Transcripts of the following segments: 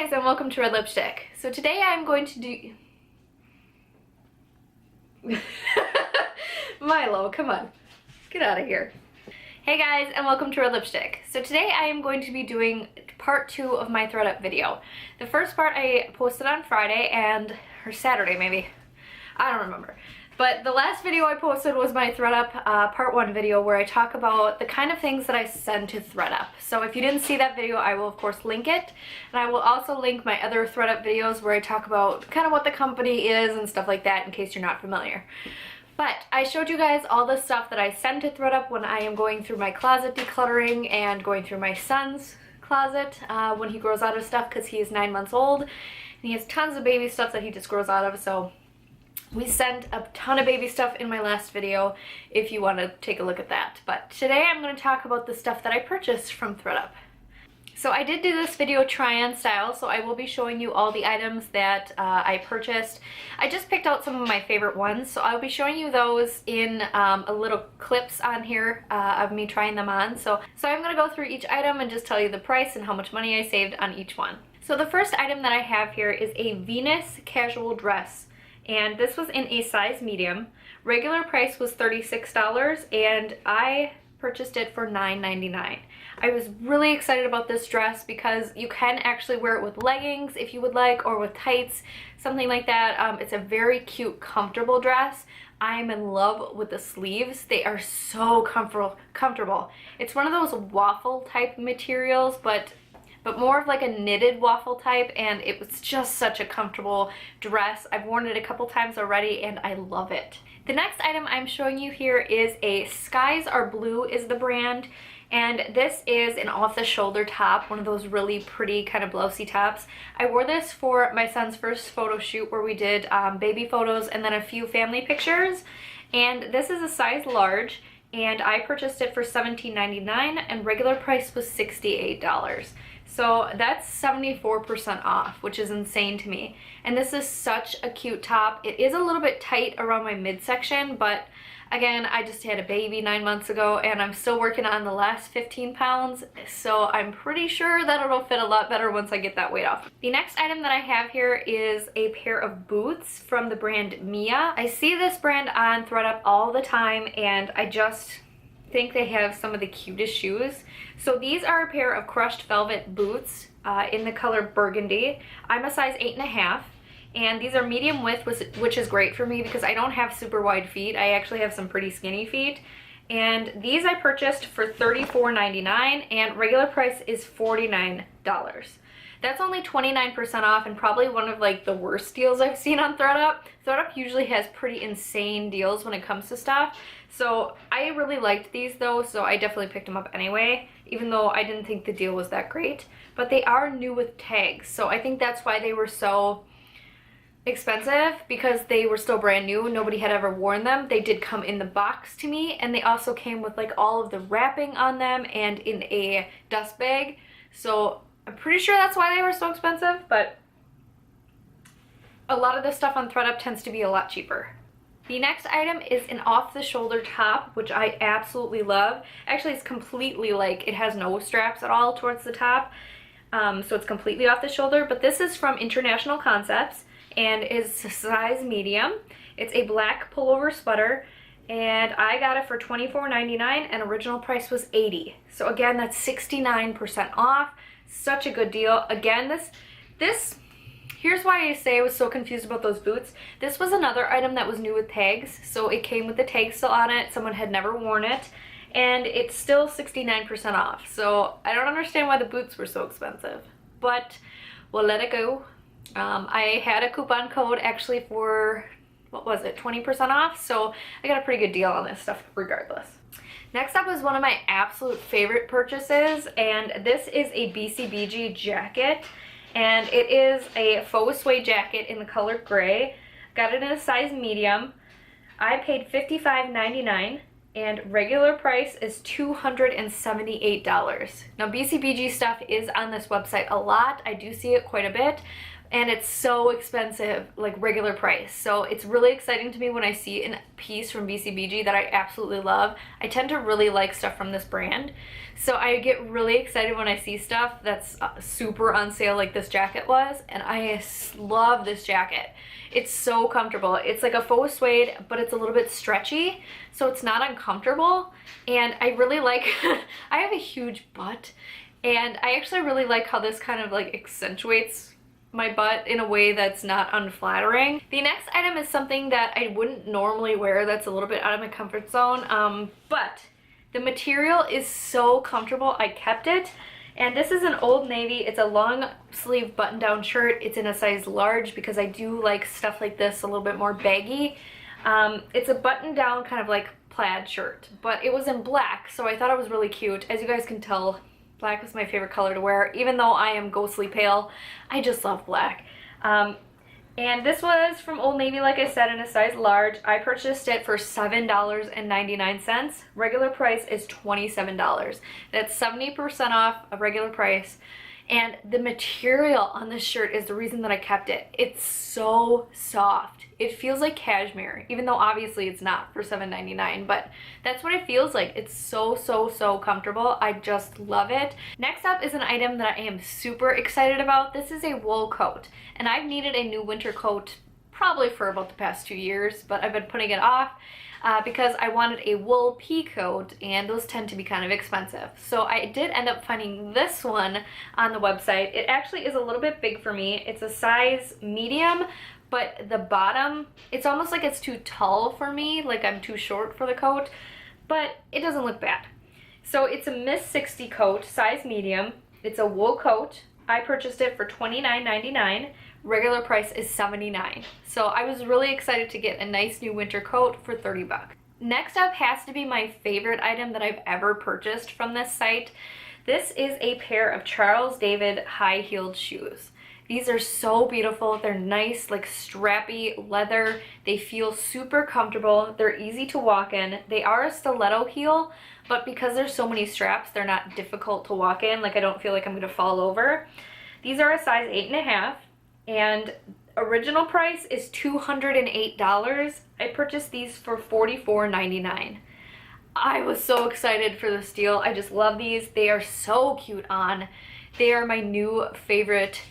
guys, and welcome to Red Lipstick. So today I'm going to do... Milo, come on. Get out of here. Hey guys, and welcome to Red Lipstick. So today I am going to be doing part 2 of my ThredUp video. The first part I posted on Friday or Saturday maybe. I don't remember. But the last video I posted was my ThredUp part 1 video where I talk about the kind of things that I send to ThredUp. So if you didn't see that video, I will of course link it. And I will also link my other ThredUp videos where I talk about kind of what the company is and stuff like that in case you're not familiar. But I showed you guys all the stuff that I send to ThredUp when I am going through my closet decluttering and going through my son's closet when he grows out of stuff because he is 9 months old. And he has tons of baby stuff that he just grows out of, so we sent a ton of baby stuff in my last video if you want to take a look at that. But today I'm going to talk about the stuff that I purchased from ThredUp. So I did do this video try-on style, so I will be showing you all the items that I purchased. I just picked out some of my favorite ones, so I'll be showing you those in a little clips on here of me trying them on. So I'm going to go through each item and just tell you the price and how much money I saved on each one. So the first item that I have here is a Venus casual dress. And this was in a size medium. Regular price was $36 and I purchased it for $9.99. I was really excited about this dress because you can actually wear it with leggings if you would like, or with tights, something like that. It's a very cute, comfortable dress. I'm in love with the sleeves. They are so comfortable. It's one of those waffle type materials, but more of like a knitted waffle type, and it was just such a comfortable dress. I've worn it a couple times already and I love it. The next item I'm showing you here is a Skies Are Blue is the brand, and this is an off-the-shoulder top, one of those really pretty kind of blousey tops. I wore this for my son's first photo shoot where we did baby photos and then a few family pictures, and this is a size large, and I purchased it for $17.99 and regular price was $68. So that's 74% off, which is insane to me. And this is such a cute top. It is a little bit tight around my midsection, but again, I just had a baby 9 months ago and I'm still working on the last 15 pounds. So I'm pretty sure that it'll fit a lot better once I get that weight off. The next item that I have here is a pair of boots from the brand Mia. I see this brand on ThredUp all the time and I just think they have some of the cutest shoes. So these are a pair of crushed velvet boots in the color burgundy. I'm a size 8.5 and these are medium width, which is great for me because I don't have super wide feet. I actually have some pretty skinny feet. And these I purchased for $34.99 and regular price is $49. That's only 29% off and probably one of like the worst deals I've seen on ThredUp. ThredUp usually has pretty insane deals when it comes to stuff. So I really liked these though, so I definitely picked them up anyway, even though I didn't think the deal was that great. But they are new with tags, so I think that's why they were so expensive, because they were still brand new. Nobody had ever worn them. They did come in the box to me, and they also came with like all of the wrapping on them and in a dust bag. So I'm pretty sure that's why they were so expensive, but a lot of this stuff on ThredUp tends to be a lot cheaper. The next item is an off-the-shoulder top, which I absolutely love. Actually, it's completely like, it has no straps at all towards the top, so it's completely off the shoulder, but this is from International Concepts and is size medium. It's a black pullover sweater, and I got it for $24.99 and original price was $80. So again, that's 69% off. Such a good deal. Again, here's why I say I was so confused about those boots. This was another item that was new with tags, so it came with the tag still on it. Someone had never worn it, and it's still 69% off. So I don't understand why the boots were so expensive, but we'll let it go. I had a coupon code actually for, what was it, 20% off, so I got a pretty good deal on this stuff regardless. Next up is one of my absolute favorite purchases, and this is a BCBG jacket, and it is a faux suede jacket in the color gray. Got it in a size medium. I paid $55.99 and regular price is $278. Now BCBG stuff is on this website a lot. I do see it quite a bit, and it's so expensive, like regular price. So it's really exciting to me when I see a piece from BCBG that I absolutely love. I tend to really like stuff from this brand, so I get really excited when I see stuff that's super on sale like this jacket was, and I love this jacket. It's so comfortable. It's like a faux suede, but it's a little bit stretchy, so it's not uncomfortable. And I really like, I have a huge butt, and I actually really like how this kind of like accentuates my butt in a way that's not unflattering. The next item is something that I wouldn't normally wear, that's a little bit out of my comfort zone, but the material is so comfortable, I kept it. And this is an Old Navy. It's a long sleeve button down shirt. It's in a size large because I do like stuff like this a little bit more baggy. It's a button down kind of like plaid shirt, but it was in black, so I thought it was really cute. As you guys can tell, black was my favorite color to wear. Even though I am ghostly pale, I just love black. And this was from Old Navy, like I said, in a size large. I purchased it for $7.99. Regular price is $27. That's 70% off of regular price. And the material on this shirt is the reason that I kept it. It's so soft. It feels like cashmere, even though obviously it's not for $7.99, but that's what it feels like. It's so, so, so comfortable. I just love it. Next up is an item that I am super excited about. This is a wool coat, and I've needed a new winter coat probably for about the past 2 years, but I've been putting it off because I wanted a wool pea coat, and those tend to be kind of expensive. So I did end up finding this one on the website. It actually is a little bit big for me. It's a size medium, but the bottom, it's almost like it's too tall for me, like I'm too short for the coat, but it doesn't look bad. So it's a Miss 60 coat, size medium. It's a wool coat. I purchased it for $29.99. Regular price is $79. So I was really excited to get a nice new winter coat for 30 bucks. Next up has to be my favorite item that I've ever purchased from this site. This is a pair of Charles David high-heeled shoes. These are so beautiful. They're nice, like strappy leather. They feel super comfortable. They're easy to walk in. They are a stiletto heel, but because there's so many straps, they're not difficult to walk in. Like, I don't feel like I'm gonna fall over. These are a size 8.5, and original price is $208. I purchased these for $44.99. I was so excited for this deal. I just love these. They are so cute on. They are my new favorite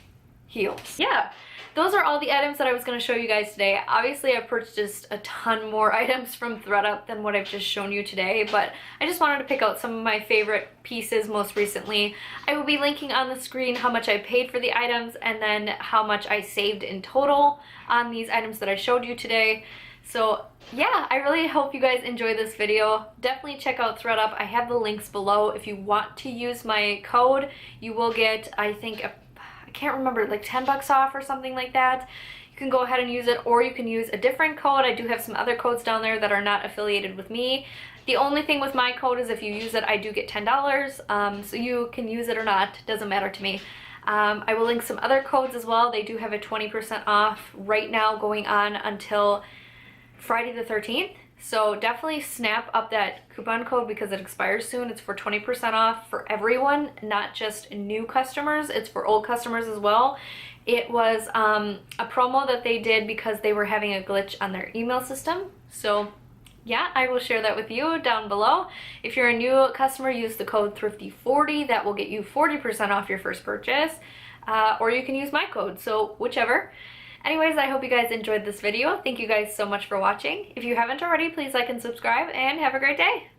heels. Yeah, those are all the items that I was going to show you guys today. Obviously, I've purchased a ton more items from ThredUp than what I've just shown you today, but I just wanted to pick out some of my favorite pieces most recently. I will be linking on the screen how much I paid for the items and then how much I saved in total on these items that I showed you today. So yeah, I really hope you guys enjoy this video. Definitely check out ThredUp. I have the links below. If you want to use my code, you will get, I think, I can't remember, like 10 bucks off or something like that. You can go ahead and use it, or you can use a different code. I do have some other codes down there that are not affiliated with me. The only thing with my code is if you use it, I do get $10. So you can use it or not, doesn't matter to me. I will link some other codes as well. They do have a 20% off right now going on until Friday the 13th. So definitely snap up that coupon code because it expires soon. It's for 20% off for everyone, not just new customers. It's for old customers as well. It was a promo that they did because they were having a glitch on their email system. So yeah, I will share that with you down below. If you're a new customer, use the code Thrifty40. That will get you 40% off your first purchase. Or you can use my code, so whichever. Anyways, I hope you guys enjoyed this video. Thank you guys so much for watching. If you haven't already, please like and subscribe, and have a great day.